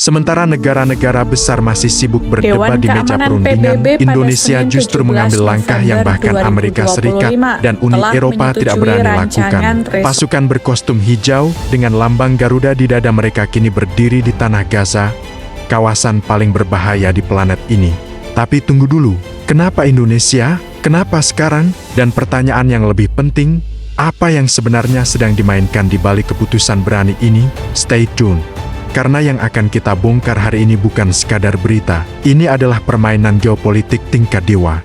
Sementara negara-negara besar masih sibuk berdebat Dewan di meja Keamanan perundingan, PBB pada Indonesia Senin justru 17 mengambil langkah yang bahkan November Amerika Serikat 2025 dan Uni telah Eropa tidak menyetujui berani rancangan lakukan. Pasukan berkostum hijau dengan lambang Garuda di dada mereka kini berdiri di tanah Gaza, kawasan paling berbahaya di planet ini. Tapi tunggu dulu, kenapa Indonesia? Kenapa sekarang? Dan pertanyaan yang lebih penting, apa yang sebenarnya sedang dimainkan di balik keputusan berani ini? Stay tune. Karena yang akan kita bongkar hari ini bukan sekadar berita, ini adalah permainan geopolitik tingkat dewa.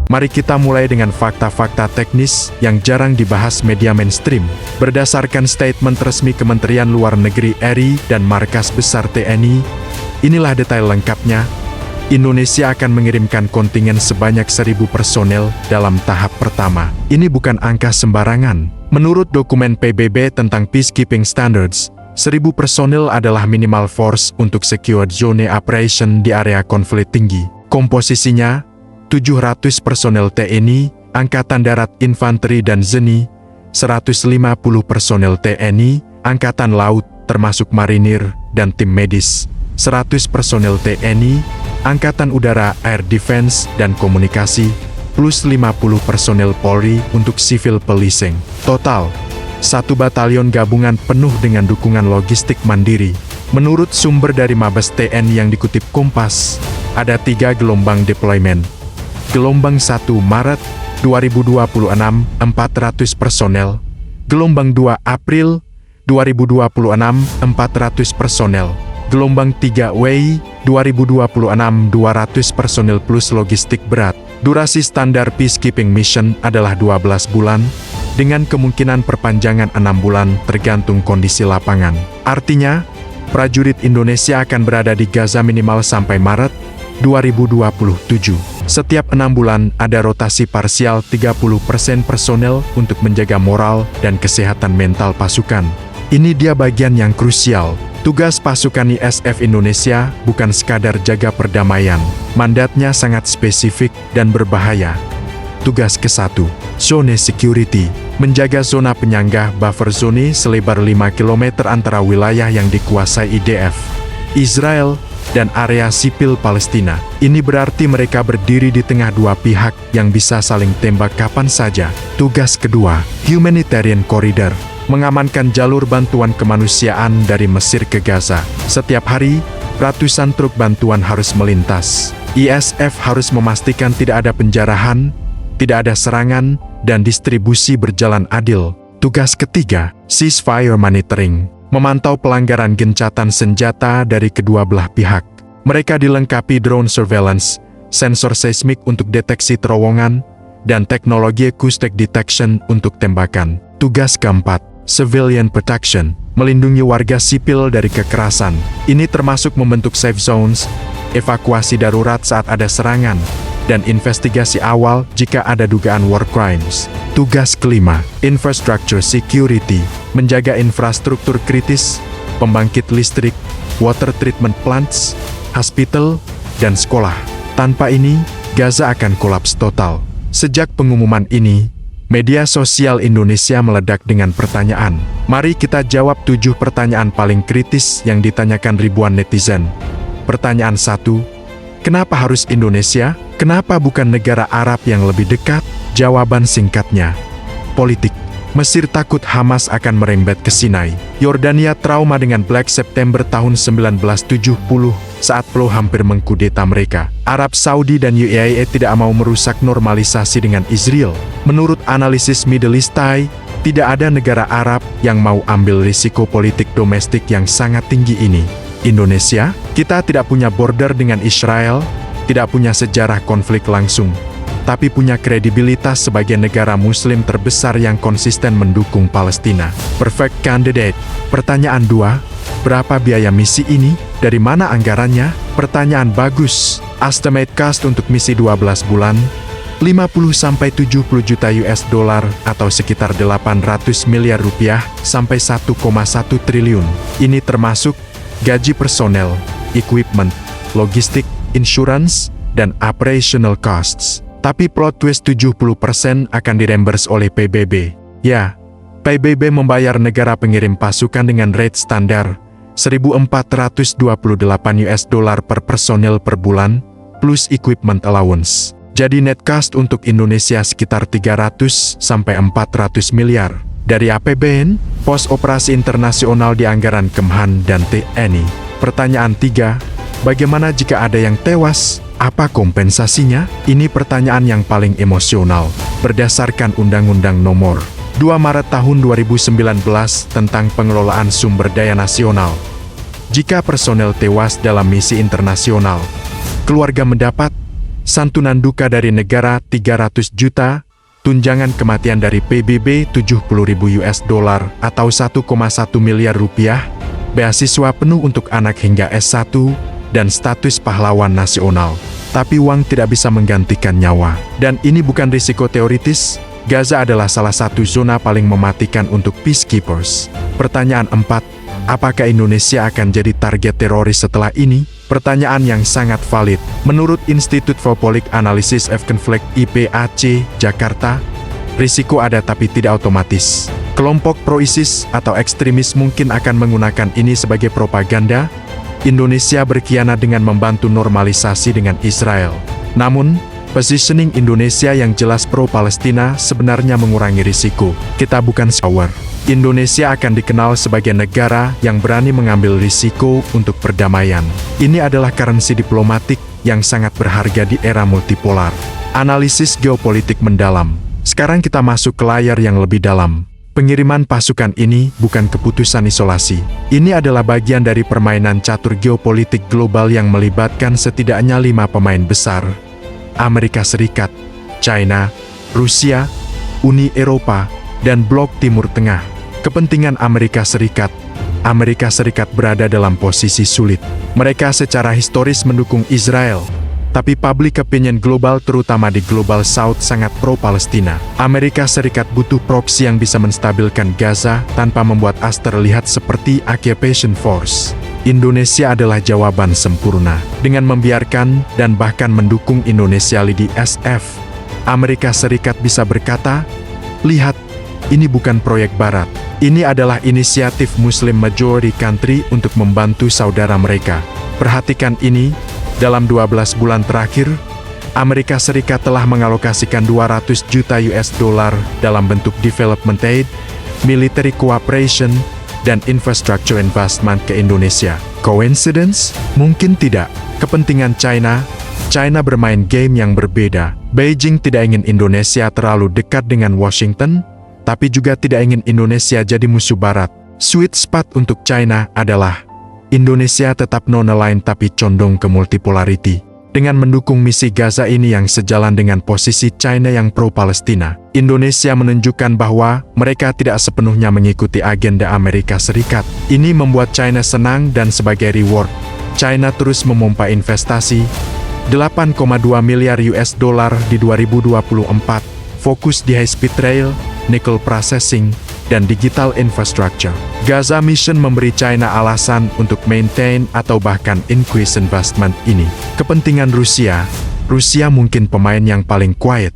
Mari kita mulai dengan fakta-fakta teknis yang jarang dibahas media mainstream. Berdasarkan statement resmi Kementerian Luar Negeri RI dan Markas Besar TNI, inilah detail lengkapnya. Indonesia akan mengirimkan kontingen sebanyak 1.000 personel dalam tahap pertama. Ini bukan angka sembarangan. Menurut dokumen PBB tentang Peacekeeping Standards, 1.000 personel adalah minimal force untuk secure zone operation di area konflik tinggi. Komposisinya 700 personel TNI, Angkatan Darat Infanteri dan ZENI, 150 personel TNI, Angkatan Laut termasuk marinir dan tim medis, 100 personel TNI, Angkatan Udara Air Defense dan Komunikasi, plus 50 personel Polri untuk civil policing. Total, 1 batalion gabungan penuh dengan dukungan logistik mandiri. Menurut sumber dari Mabes TNI yang dikutip Kompas, ada 3 gelombang deployment. Gelombang 1 Maret 2026, 400 personel. Gelombang 2 April 2026, 400 personel. Gelombang 3 Mei 2026, 200 personel plus logistik berat. Durasi standar peacekeeping mission adalah 12 bulan, dengan kemungkinan perpanjangan 6 bulan tergantung kondisi lapangan. Artinya, prajurit Indonesia akan berada di Gaza minimal sampai Maret 2027. Setiap 6 bulan ada rotasi parsial 30% personel untuk menjaga moral dan kesehatan mental pasukan. Ini dia bagian yang krusial. Tugas pasukan ISF Indonesia bukan sekadar jaga perdamaian. Mandatnya sangat spesifik dan berbahaya. Tugas ke-1, Zone Security. Menjaga zona penyangga buffer zone selebar 5 km antara wilayah yang dikuasai IDF, Israel, dan area sipil Palestina. Ini berarti mereka berdiri di tengah dua pihak yang bisa saling tembak kapan saja. Tugas kedua, Humanitarian Corridor. Mengamankan jalur bantuan kemanusiaan dari Mesir ke Gaza. Setiap hari, ratusan truk bantuan harus melintas. ISF harus memastikan tidak ada penjarahan, tidak ada serangan, dan distribusi berjalan adil. Tugas ketiga, Ceasefire Monitoring. Memantau pelanggaran gencatan senjata dari kedua belah pihak. Mereka dilengkapi drone surveillance, sensor seismik untuk deteksi terowongan, dan teknologi acoustic detection untuk tembakan. Tugas keempat, Civilian Protection. Melindungi warga sipil dari kekerasan. Ini termasuk membentuk safe zones, evakuasi darurat saat ada serangan, dan investigasi awal jika ada dugaan war crimes. Tugas kelima, Infrastructure Security. Menjaga infrastruktur kritis, pembangkit listrik, water treatment plants, hospital, dan sekolah. Tanpa ini, Gaza akan kolaps total. Sejak pengumuman ini, media sosial Indonesia meledak dengan pertanyaan. Mari kita jawab 7 pertanyaan paling kritis yang ditanyakan ribuan netizen. Pertanyaan 1, kenapa harus Indonesia? Kenapa bukan negara Arab yang lebih dekat? Jawaban singkatnya, politik. Mesir takut Hamas akan merembet ke Sinai. Yordania trauma dengan Black September tahun 1970 saat PLO hampir mengkudeta mereka. Arab Saudi dan UAE tidak mau merusak normalisasi dengan Israel. Menurut analisis Middle East Eye, tidak ada negara Arab yang mau ambil risiko politik domestik yang sangat tinggi ini. Indonesia, kita tidak punya border dengan Israel, tidak punya sejarah konflik langsung, tapi punya kredibilitas sebagai negara muslim terbesar yang konsisten mendukung Palestina. Perfect candidate. Pertanyaan 2, berapa biaya misi ini? Dari mana anggarannya? Pertanyaan bagus. Estimate cost untuk misi 12 bulan, 50-70 juta US dollar atau sekitar 800 miliar rupiah sampai 1,1 triliun. Ini termasuk gaji personel, equipment, logistik, insurance, dan operational costs. Tapi plot twist 70% akan direimburse oleh PBB. Ya, PBB membayar negara pengirim pasukan dengan rate standar $1.428 per personel per bulan, plus equipment allowance. Jadi net cost untuk Indonesia sekitar 300-400 miliar. Dari APBN, pos operasi internasional di anggaran Kemhan dan TNI. Pertanyaan 3, bagaimana jika ada yang tewas? Apa kompensasinya? Ini pertanyaan yang paling emosional. Berdasarkan Undang-Undang Nomor 2 Maret tahun 2019 tentang pengelolaan sumber daya nasional. Jika personel tewas dalam misi internasional, keluarga mendapat santunan duka dari negara 300 juta, tunjangan kematian dari PBB $70.000 atau 1,1 miliar rupiah, beasiswa penuh untuk anak hingga S1, dan status pahlawan nasional. Tapi uang tidak bisa menggantikan nyawa. Dan ini bukan risiko teoritis, Gaza adalah salah satu zona paling mematikan untuk peacekeepers. Pertanyaan 4, apakah Indonesia akan jadi target teroris setelah ini? Pertanyaan yang sangat valid. Menurut Institute for Policy Analysis of Conflict IPAC, Jakarta, risiko ada tapi tidak otomatis. Kelompok pro-ISIS atau ekstremis mungkin akan menggunakan ini sebagai propaganda. Indonesia berkhianat dengan membantu normalisasi dengan Israel. Namun, positioning Indonesia yang jelas pro-Palestina sebenarnya mengurangi risiko. Kita bukan shower. Indonesia akan dikenal sebagai negara yang berani mengambil risiko untuk perdamaian. Ini adalah currency diplomatik yang sangat berharga di era multipolar. Analisis geopolitik mendalam. Sekarang kita masuk ke layar yang lebih dalam. Pengiriman pasukan ini bukan keputusan isolasi. Ini adalah bagian dari permainan catur geopolitik global yang melibatkan setidaknya 5 pemain besar. Amerika Serikat, China, Rusia, Uni Eropa, dan Blok Timur Tengah. Kepentingan Amerika Serikat berada dalam posisi sulit. Mereka secara historis mendukung Israel, tapi public opinion global terutama di Global South sangat pro-Palestina. Amerika Serikat butuh proksi yang bisa menstabilkan Gaza tanpa membuat AS terlihat seperti occupation force. Indonesia adalah jawaban sempurna. Dengan membiarkan dan bahkan mendukung Indonesia di SF, Amerika Serikat bisa berkata, lihat, ini bukan proyek Barat. Ini adalah inisiatif Muslim majority country untuk membantu saudara mereka. Perhatikan ini, dalam 12 bulan terakhir, Amerika Serikat telah mengalokasikan 200 juta $US dalam bentuk development aid, military cooperation, dan infrastructure investment ke Indonesia. Coincidence? Mungkin tidak. Kepentingan China bermain game yang berbeda. Beijing tidak ingin Indonesia terlalu dekat dengan Washington, tapi juga tidak ingin Indonesia jadi musuh Barat. Sweet spot untuk China adalah Indonesia tetap non-aligned tapi condong ke multipolarity. Dengan mendukung misi Gaza ini yang sejalan dengan posisi China yang pro-Palestina, Indonesia menunjukkan bahwa mereka tidak sepenuhnya mengikuti agenda Amerika Serikat. Ini membuat China senang dan sebagai reward, China terus memompa investasi $8,2 miliar di 2024, fokus di high-speed rail, nickel processing, dan digital infrastructure. Gaza Mission memberi China alasan untuk maintain atau bahkan increase investment ini. Kepentingan Rusia mungkin pemain yang paling quiet,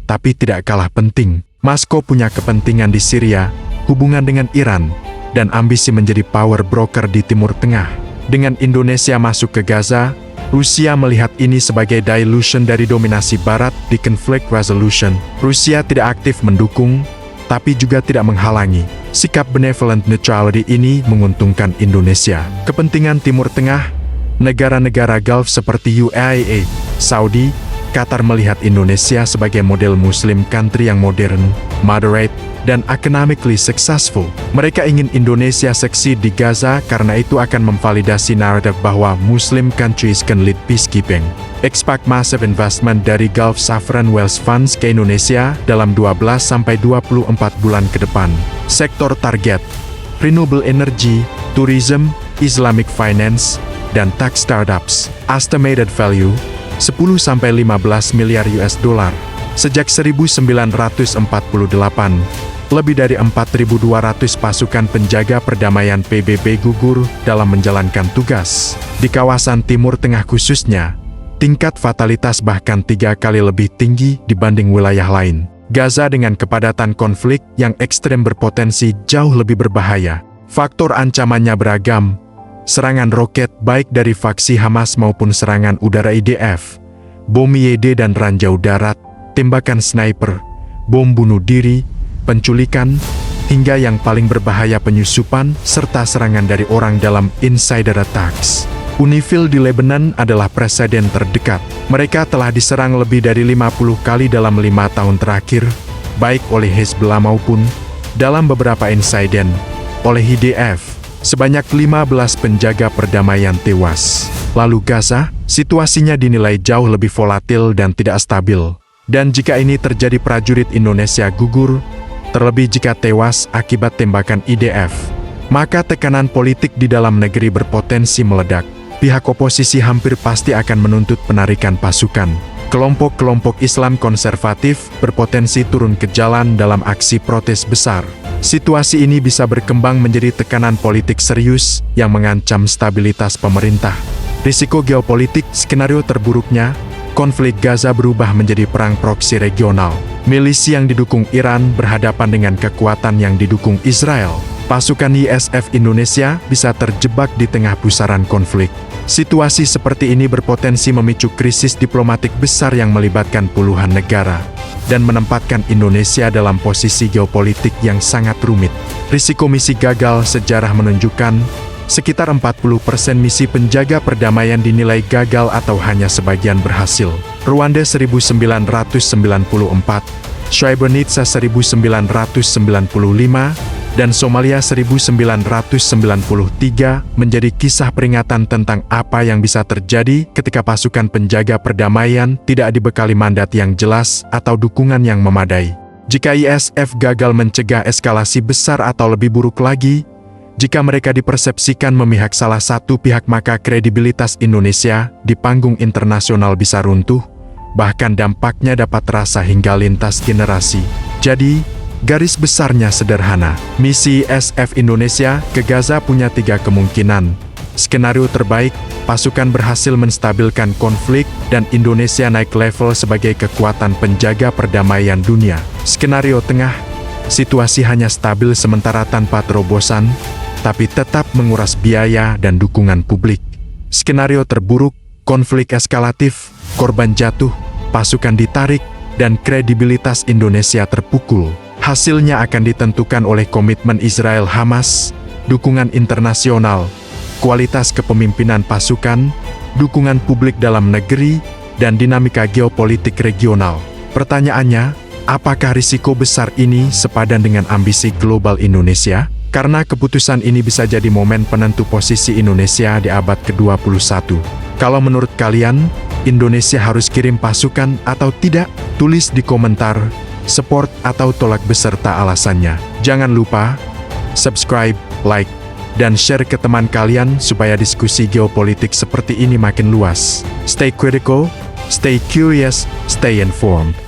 tapi tidak kalah penting. Moskow punya kepentingan di Syria, hubungan dengan Iran, dan ambisi menjadi power broker di Timur Tengah. Dengan Indonesia masuk ke Gaza, Rusia melihat ini sebagai dilution dari dominasi Barat di conflict resolution. Rusia tidak aktif mendukung, tapi juga tidak menghalangi. Sikap benevolent neutrality ini menguntungkan Indonesia. Kepentingan Timur Tengah, negara-negara Gulf seperti UAE, Saudi, Qatar melihat Indonesia sebagai model Muslim country yang modern, moderate, dan economically successful. Mereka ingin Indonesia succeed di Gaza karena itu akan memvalidasi naratif bahwa Muslim countries can lead peacekeeping. Expect massive investment dari Gulf Sovereign Wealth Funds ke Indonesia dalam 12-24 bulan ke depan. Sektor target, renewable energy, tourism, Islamic finance, dan tech startups. Estimated value, 10-15 miliar $. Sejak 1948, Lebih dari 4.200 pasukan penjaga perdamaian PBB gugur dalam menjalankan tugas. Di kawasan Timur Tengah khususnya, tingkat fatalitas bahkan 3 kali lebih tinggi dibanding wilayah lain. Gaza dengan kepadatan konflik yang ekstrem berpotensi jauh lebih berbahaya. Faktor ancamannya beragam. Serangan roket baik dari faksi Hamas maupun serangan udara IDF, bom YD dan ranjau darat, tembakan sniper, bom bunuh diri, penculikan, hingga yang paling berbahaya penyusupan serta serangan dari orang dalam insider attacks. UNIFIL di Lebanon adalah presiden terdekat. Mereka telah diserang lebih dari 50 kali dalam 5 tahun terakhir, baik oleh Hezbollah maupun, dalam beberapa insiden, oleh IDF. Sebanyak 15 penjaga perdamaian tewas. Lalu Gaza, situasinya dinilai jauh lebih volatil dan tidak stabil. Dan jika ini terjadi, prajurit Indonesia gugur, terlebih jika tewas akibat tembakan IDF, maka tekanan politik di dalam negeri berpotensi meledak. Pihak oposisi hampir pasti akan menuntut penarikan pasukan. Kelompok-kelompok Islam konservatif berpotensi turun ke jalan dalam aksi protes besar. Situasi ini bisa berkembang menjadi tekanan politik serius yang mengancam stabilitas pemerintah. Risiko geopolitik, skenario terburuknya, konflik Gaza berubah menjadi perang proksi regional. Milisi yang didukung Iran berhadapan dengan kekuatan yang didukung Israel. Pasukan ISF Indonesia bisa terjebak di tengah pusaran konflik. Situasi seperti ini berpotensi memicu krisis diplomatik besar yang melibatkan puluhan negara dan menempatkan Indonesia dalam posisi geopolitik yang sangat rumit. Risiko misi gagal, sejarah menunjukkan sekitar 40% misi penjaga perdamaian dinilai gagal atau hanya sebagian berhasil. Rwanda 1994, Srebrenica 1995, dan Somalia 1993 menjadi kisah peringatan tentang apa yang bisa terjadi ketika pasukan penjaga perdamaian tidak dibekali mandat yang jelas atau dukungan yang memadai. Jika ISF gagal mencegah eskalasi besar atau lebih buruk lagi, jika mereka dipersepsikan memihak salah satu pihak, maka kredibilitas Indonesia di panggung internasional bisa runtuh, bahkan dampaknya dapat terasa hingga lintas generasi. Jadi, garis besarnya sederhana. Misi ISF Indonesia ke Gaza punya 3 kemungkinan. Skenario terbaik, pasukan berhasil menstabilkan konflik dan Indonesia naik level sebagai kekuatan penjaga perdamaian dunia. Skenario tengah, situasi hanya stabil sementara tanpa terobosan, tapi tetap menguras biaya dan dukungan publik. Skenario terburuk, konflik eskalatif, korban jatuh, pasukan ditarik, dan kredibilitas Indonesia terpukul. Hasilnya akan ditentukan oleh komitmen Israel Hamas, dukungan internasional, kualitas kepemimpinan pasukan, dukungan publik dalam negeri, dan dinamika geopolitik regional. Pertanyaannya, apakah risiko besar ini sepadan dengan ambisi global Indonesia? Karena keputusan ini bisa jadi momen penentu posisi Indonesia di abad ke-21. Kalau menurut kalian, Indonesia harus kirim pasukan atau tidak? Tulis di komentar. Support atau tolak beserta alasannya. Jangan lupa subscribe, like, dan share ke teman kalian supaya diskusi geopolitik seperti ini makin luas. Stay critical, stay curious, stay informed.